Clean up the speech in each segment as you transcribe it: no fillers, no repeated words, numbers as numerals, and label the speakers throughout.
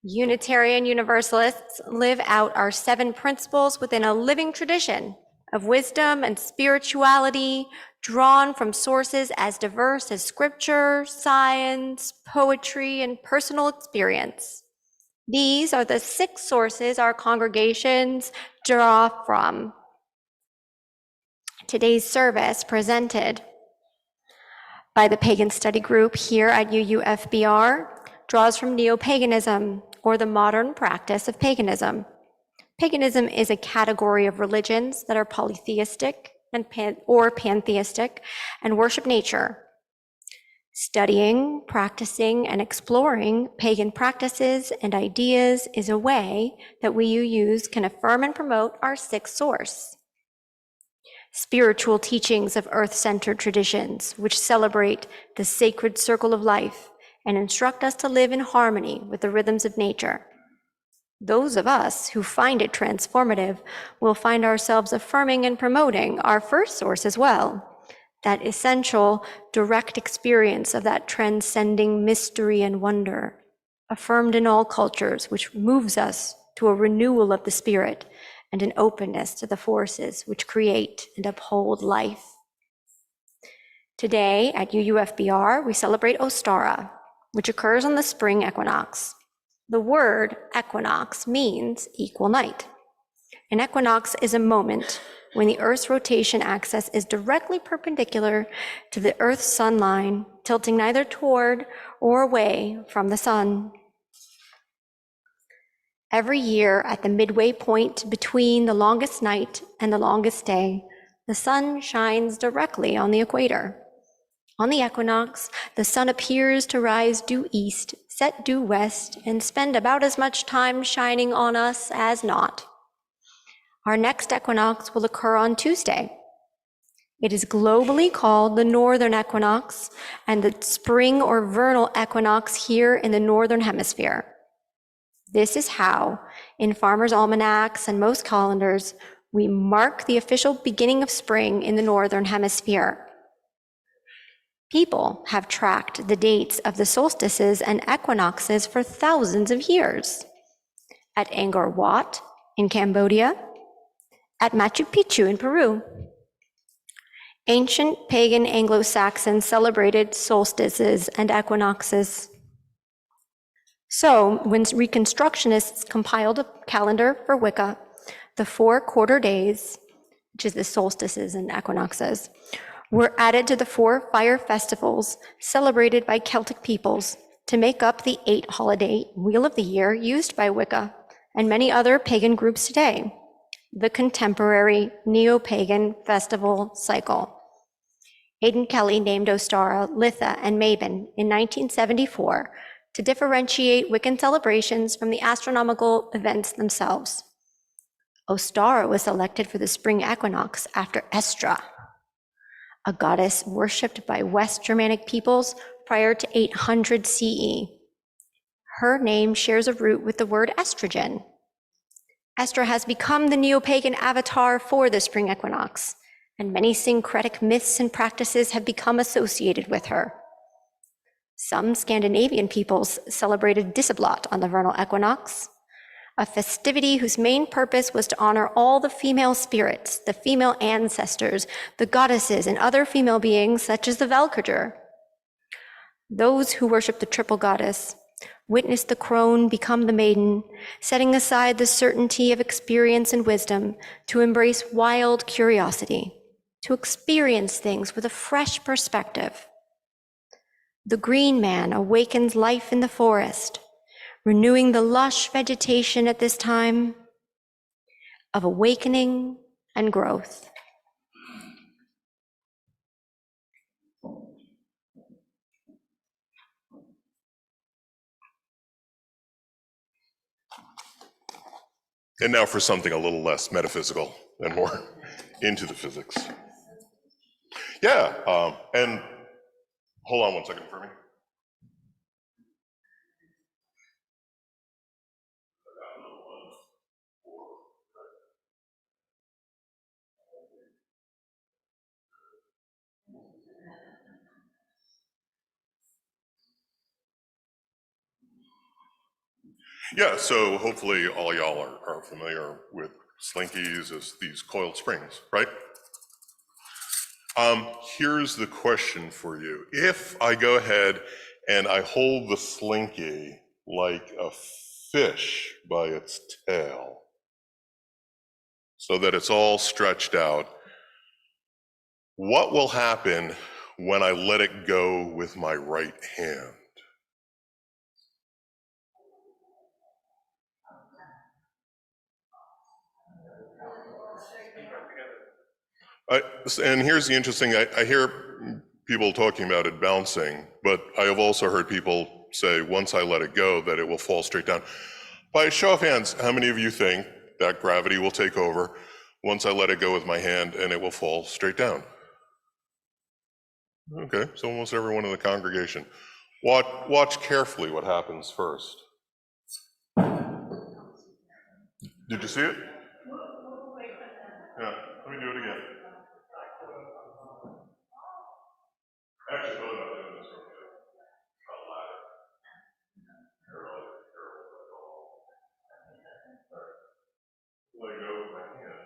Speaker 1: Unitarian Universalists live out our 7 principles within a living tradition of wisdom and spirituality drawn from sources as diverse as scripture, science, poetry, and personal experience. These are the 6 sources our congregations draw from. Today's service, presented by the Pagan Study Group here at UUFBR, draws from neo-paganism, or the modern practice of paganism. Paganism is a category of religions that are polytheistic or pantheistic and worship nature. Studying, practicing, and exploring pagan practices and ideas is a way that we UUs can affirm and promote our 6th source. Spiritual teachings of earth-centered traditions, which celebrate the sacred circle of life and instruct us to live in harmony with the rhythms of nature. Those of us who find it transformative will find ourselves affirming and promoting our 1st source as well, that essential, direct experience of that transcending mystery and wonder, affirmed in all cultures, which moves us to a renewal of the spirit and an openness to the forces which create and uphold life. Today at UUFBR, we celebrate Ostara, which occurs on the spring equinox. The word equinox means equal night. An equinox is a moment when the Earth's rotation axis is directly perpendicular to the Earth's sun line, tilting neither toward or away from the sun. Every year, at the midway point between the longest night and the longest day, the sun shines directly on the equator. On the equinox, the sun appears to rise due east, set due west, and spend about as much time shining on us as not. Our next equinox will occur on Tuesday. It is globally called the northern equinox and the spring or vernal equinox here in the northern hemisphere. This is how, in farmers' almanacs and most calendars, we mark the official beginning of spring in the northern hemisphere. People have tracked the dates of the solstices and equinoxes for thousands of years. At Angkor Wat in Cambodia, at Machu Picchu in Peru. Ancient pagan Anglo-Saxons celebrated solstices and equinoxes. So, when Reconstructionists compiled a calendar for Wicca, the 4 quarter days, which is the solstices and equinoxes, were added to the 4 fire festivals celebrated by Celtic peoples to make up the 8 holiday wheel of the year used by Wicca and many other pagan groups today, the contemporary neo-pagan festival cycle. Aidan Kelly named Ostara, Litha, and Mabon in 1974 to differentiate Wiccan celebrations from the astronomical events themselves. Ostara was selected for the spring equinox after Estra, a goddess worshipped by West Germanic peoples prior to 800 CE. Her name shares a root with the word estrogen. Estra has become the neo-pagan avatar for the spring equinox, and many syncretic myths and practices have become associated with her. Some Scandinavian peoples celebrated Disseblot on the vernal equinox, a festivity whose main purpose was to honor all the female spirits, the female ancestors, the goddesses, and other female beings such as the Valkyrjor. Those who worship the triple goddess witness the crone become the maiden, setting aside the certainty of experience and wisdom to embrace wild curiosity, to experience things with a fresh perspective. The green man awakens life in the forest, renewing the lush vegetation at this time of awakening and growth.
Speaker 2: And now for something a little less metaphysical and more into the physics. Yeah, and hold on one second for me. Yeah, so hopefully all y'all are familiar with slinkies as these coiled springs, right? Here's the question for you. If I go ahead and I hold the slinky like a fish by its tail, so that it's all stretched out, what will happen when I let it go with my right hand? And here's the interesting, I hear people talking about it bouncing, but I have also heard people say once I let it go that it will fall straight down. By a show of hands, how many of you think that gravity will take over once I let it go with my hand and it will fall straight down? Okay, so almost everyone in the congregation. Watch carefully what happens first. Did you see it? Yeah, let me do it again. Actually, no, not doing this one yet. Not ladder. Let go with my hand.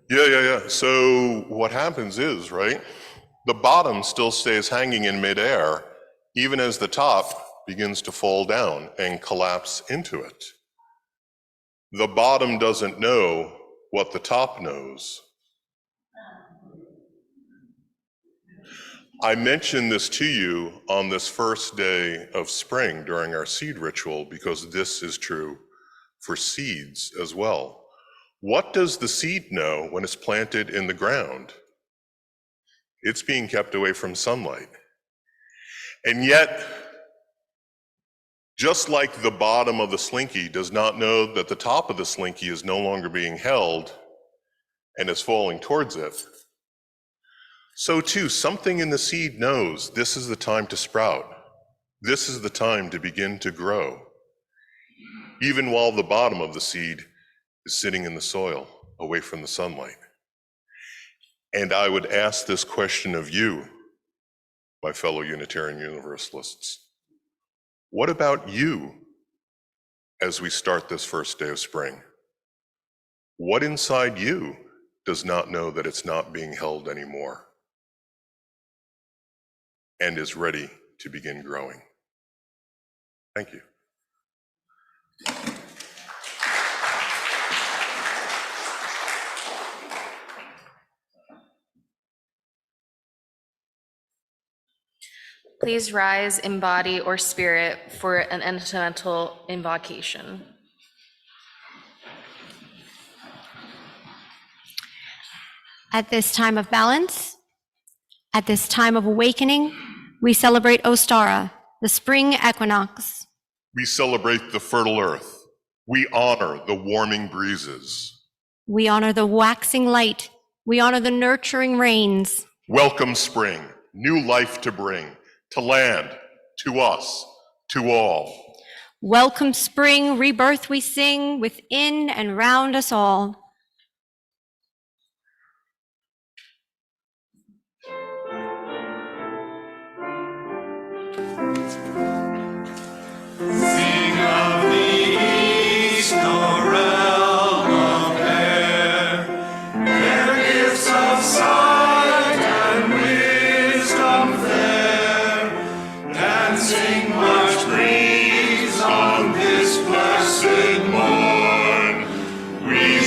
Speaker 2: Yeah. So what happens is, right, the bottom still stays hanging in midair, even as the top begins to fall down and collapse into it. The bottom doesn't know what the top knows. I mentioned this to you on this first day of spring during our seed ritual because this is true for seeds as well. What does the seed know when it's planted in the ground? It's being kept away from sunlight. And yet, just like the bottom of the slinky does not know that the top of the slinky is no longer being held and is falling towards it, so too, something in the seed knows this is the time to sprout. This is the time to begin to grow, even while the bottom of the seed is sitting in the soil, away from the sunlight. And I would ask this question of you, my fellow Unitarian Universalists. What about you as we start this first day of spring? What inside you does not know that it's not being held anymore and is ready to begin growing? Thank you.
Speaker 3: Please rise in body or spirit for an elemental invocation.
Speaker 1: At this time of balance, at this time of awakening, we celebrate Ostara, the spring equinox.
Speaker 2: We celebrate the fertile earth. We honor the warming breezes.
Speaker 1: We honor the waxing light. We honor the nurturing rains.
Speaker 2: Welcome spring, new life to bring, to land, to us, to all.
Speaker 1: Welcome spring, rebirth we sing within and round us all.
Speaker 2: We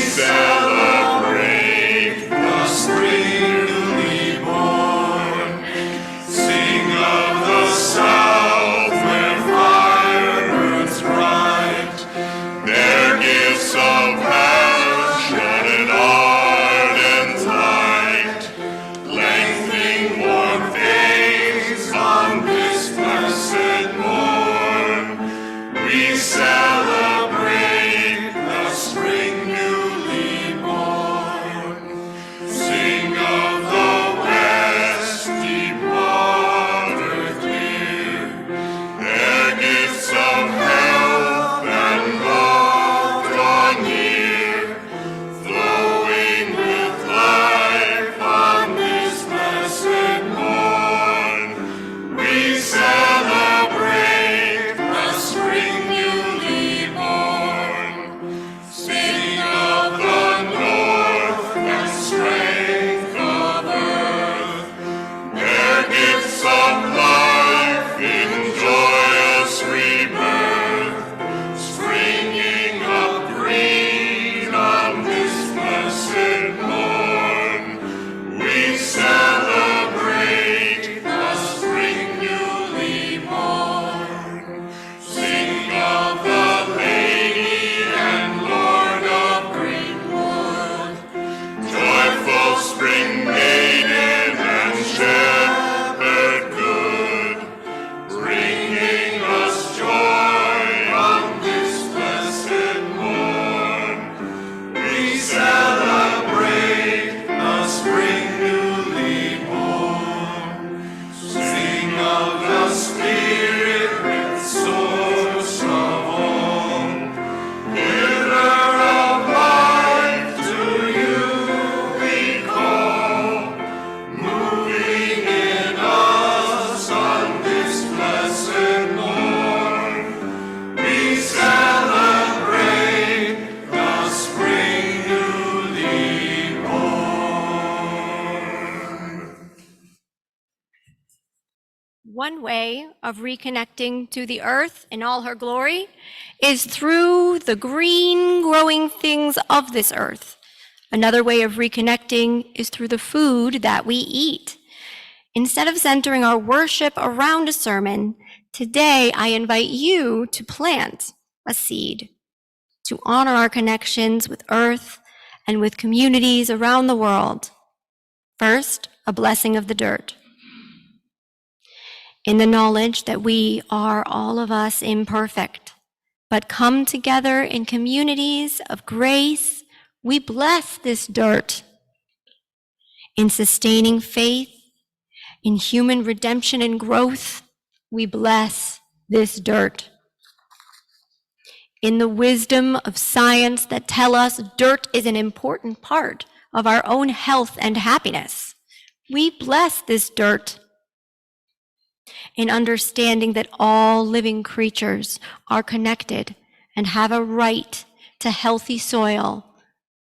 Speaker 1: one way of reconnecting to the earth in all her glory is through the green growing things of this earth. Another way of reconnecting is through the food that we eat. Instead of centering our worship around a sermon, today I invite you to plant a seed to honor our connections with earth and with communities around the world. First, a blessing of the dirt. In the knowledge that we are all of us imperfect, but come together in communities of grace, we bless this dirt. In sustaining faith, in human redemption and growth, we bless this dirt. In the wisdom of science that tell us dirt is an important part of our own health and happiness, we bless this dirt. In understanding that all living creatures are connected and have a right to healthy soil,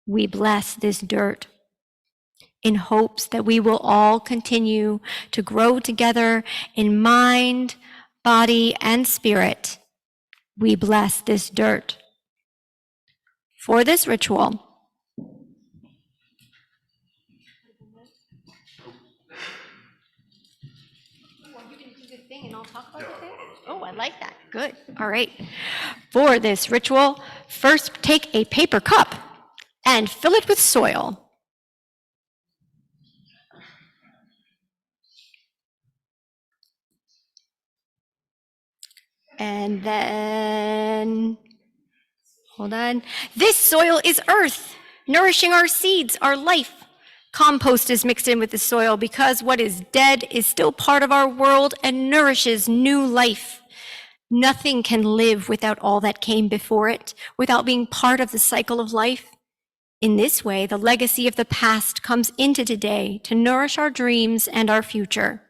Speaker 1: we bless this dirt. In hopes that we will all continue to grow together in mind, body, and spirit, we bless this dirt. For this ritual, oh, I like that. Good. All right. For this ritual, first take a paper cup and fill it with soil. And then, hold on. This soil is earth, nourishing our seeds, our life. Compost is mixed in with the soil because what is dead is still part of our world and nourishes new life. Nothing can live without all that came before it, without being part of the cycle of life. In this way, the legacy of the past comes into today to nourish our dreams and our future.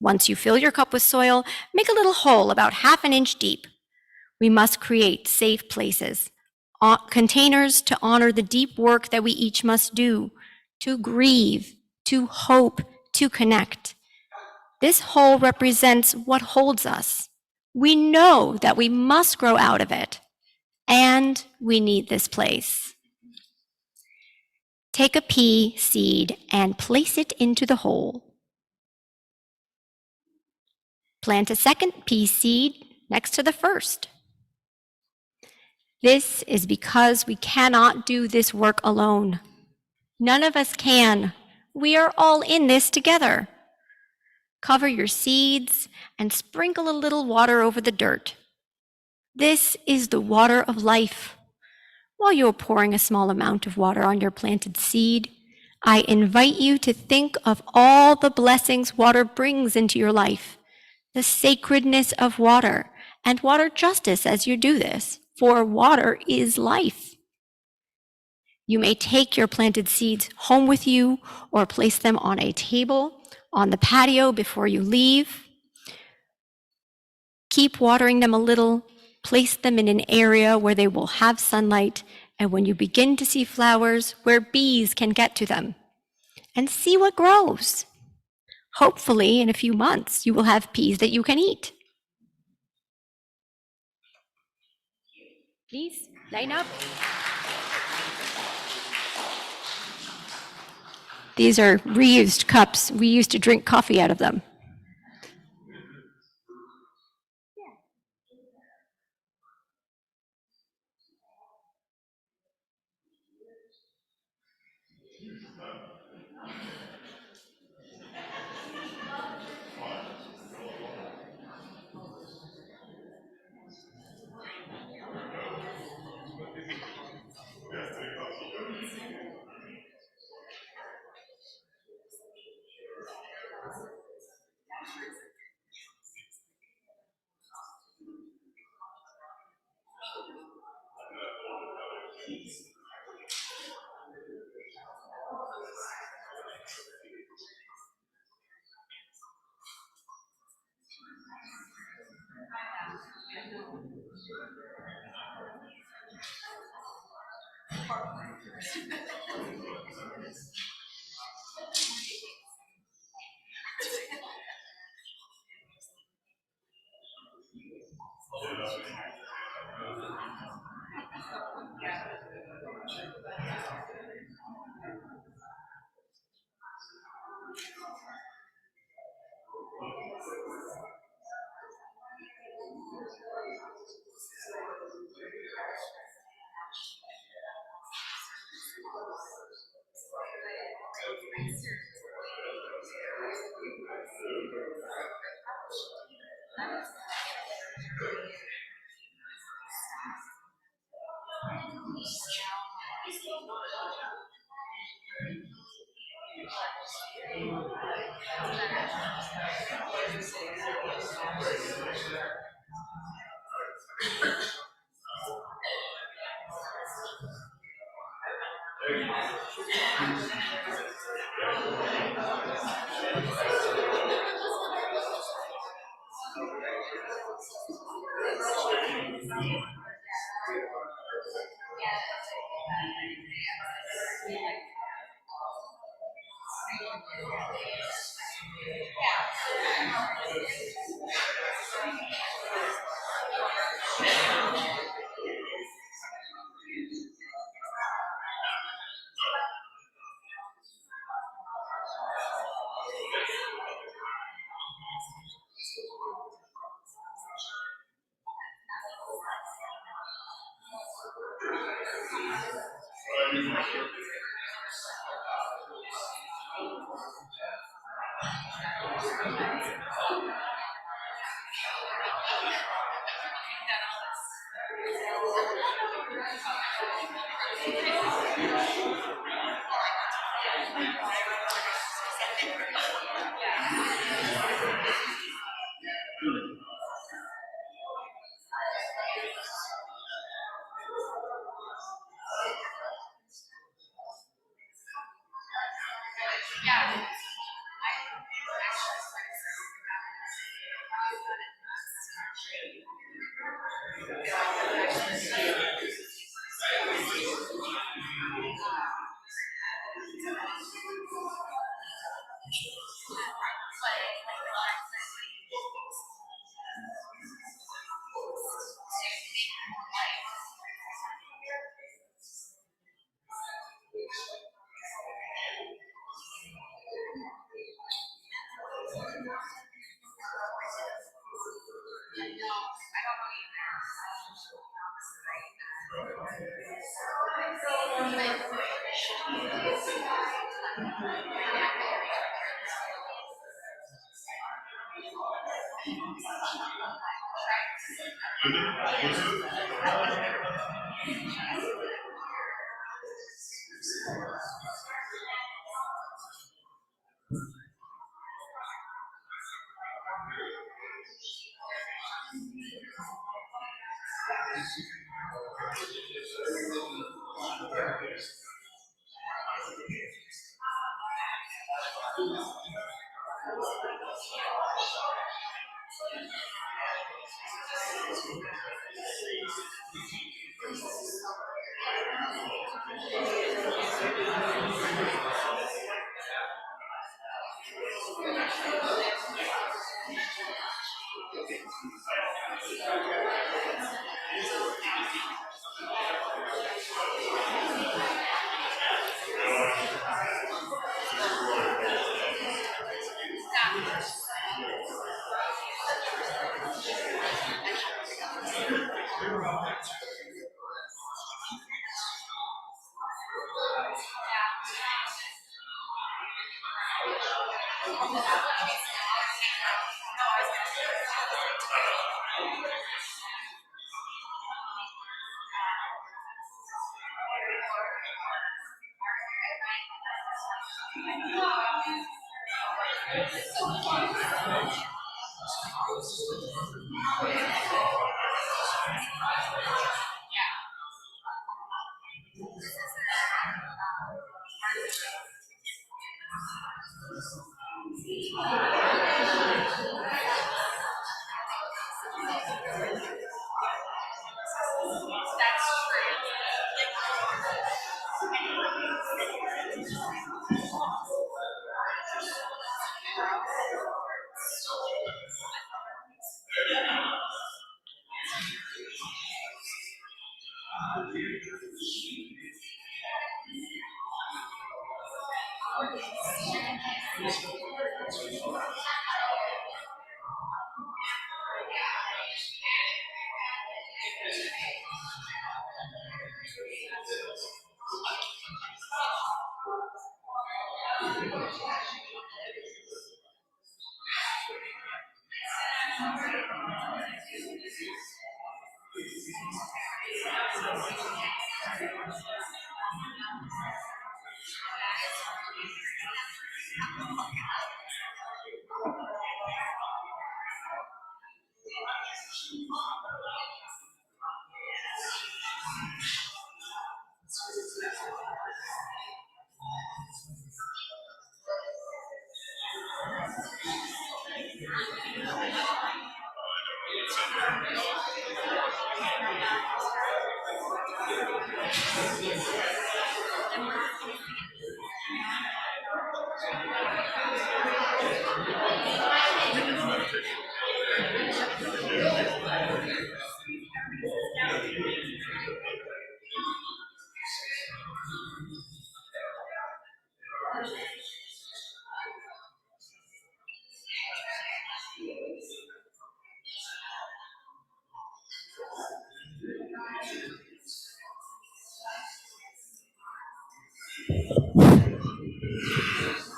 Speaker 1: Once you fill your cup with soil, make a little hole about 1/2 inch deep. We must create safe places, containers to honor the deep work that we each must do, to grieve, to hope, to connect. This hole represents what holds us. We know that we must grow out of it, and we need this place. Take a pea seed and place it into the hole. Plant a second pea seed next to the first. This is because we cannot do this work alone. None of us can. We are all in this together. Cover your seeds and sprinkle a little water over the dirt. This is the water of life. While you're pouring a small amount of water on your planted seed, I invite you to think of all the blessings water brings into your life, the sacredness of water, and water justice as you do this, for water is life. You may take your planted seeds home with you or place them on a table on the patio before you leave. Keep watering them a little, place them in an area where they will have sunlight, and when you begin to see flowers, where bees can get to them, and see what grows. Hopefully, in a few months, you will have peas that you can eat. Please, line up. These are reused cups. We used to drink coffee out of them.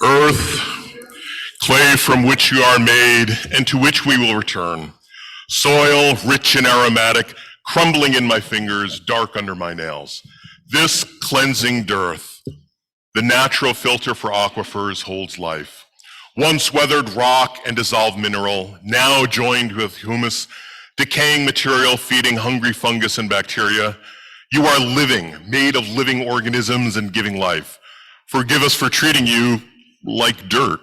Speaker 2: Earth, clay from which you are made and to which we will return. Soil, rich and aromatic, crumbling in my fingers, dark under my nails. This cleansing dearth, the natural filter for aquifers, holds life. Once weathered rock and dissolved mineral, now joined with humus, decaying material feeding hungry fungus and bacteria. You are living, made of living organisms and giving life. Forgive us for treating you like dirt.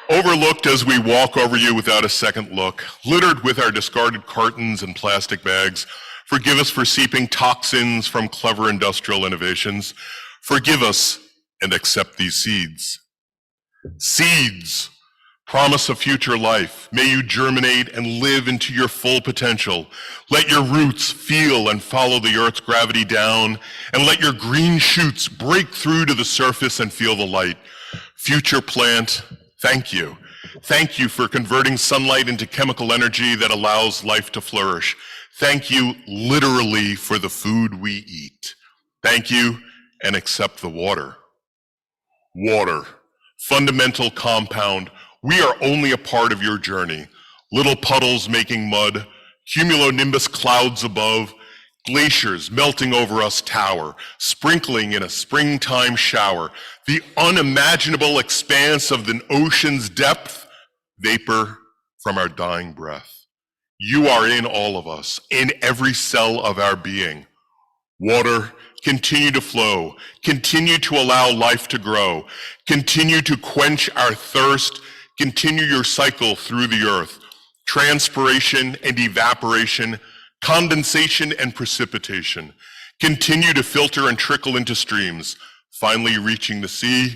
Speaker 2: Overlooked as we walk over you without a second look, littered with our discarded cartons and plastic bags. Forgive us for seeping toxins from clever industrial innovations. Forgive us and accept these seeds. Seeds, promise of future life. May you germinate and live into your full potential. Let your roots feel and follow the earth's gravity down, and let your green shoots break through to the surface and feel the light. Future plant, thank you. Thank you for converting sunlight into chemical energy that allows life to flourish. Thank you literally for the food we eat. Thank you, and accept the water. Water, fundamental compound. We are only a part of your journey. Little puddles making mud, cumulonimbus clouds above, glaciers melting over us tower, sprinkling in a springtime shower, the unimaginable expanse of the ocean's depth, vapor from our dying breath. You are in all of us, in every cell of our being. Water, continue to flow, continue to allow life to grow, continue to quench our thirst, continue your cycle through the earth, transpiration and evaporation, condensation and precipitation. Continue to filter and trickle into streams, finally reaching the sea,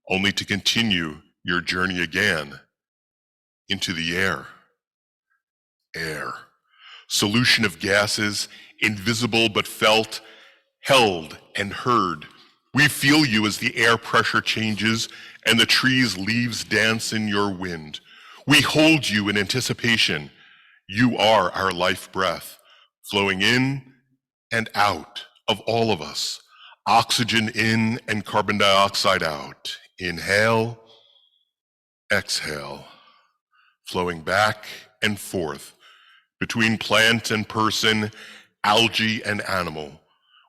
Speaker 2: only to continue your journey again into the air. Air, solution of gases, invisible but felt, held and heard. We feel you as the air pressure changes and the trees' leaves dance in your wind. We hold you in anticipation. You are our life breath, flowing in and out of all of us. Oxygen in and carbon dioxide out. Inhale, exhale, flowing back and forth between plant and person, algae and animal.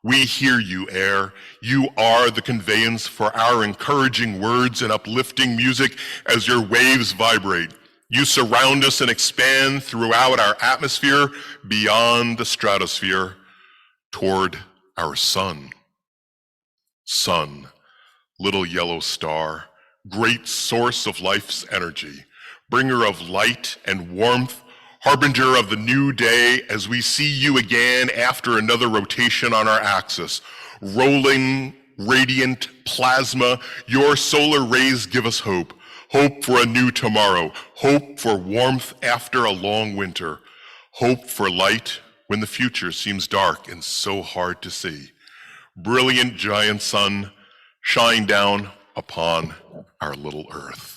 Speaker 2: We hear you, air. You are the conveyance for our encouraging words and uplifting music as your waves vibrate. You surround us and expand throughout our atmosphere, beyond the stratosphere, toward our sun. Sun, little yellow star, great source of life's energy, bringer of light and warmth, harbinger of the new day as we see you again after another rotation on our axis. Rolling, radiant plasma, your solar rays give us hope. Hope for a new tomorrow. Hope for warmth after a long winter. Hope for light when the future seems dark and so hard to see. Brilliant giant sun, shine down upon our little earth.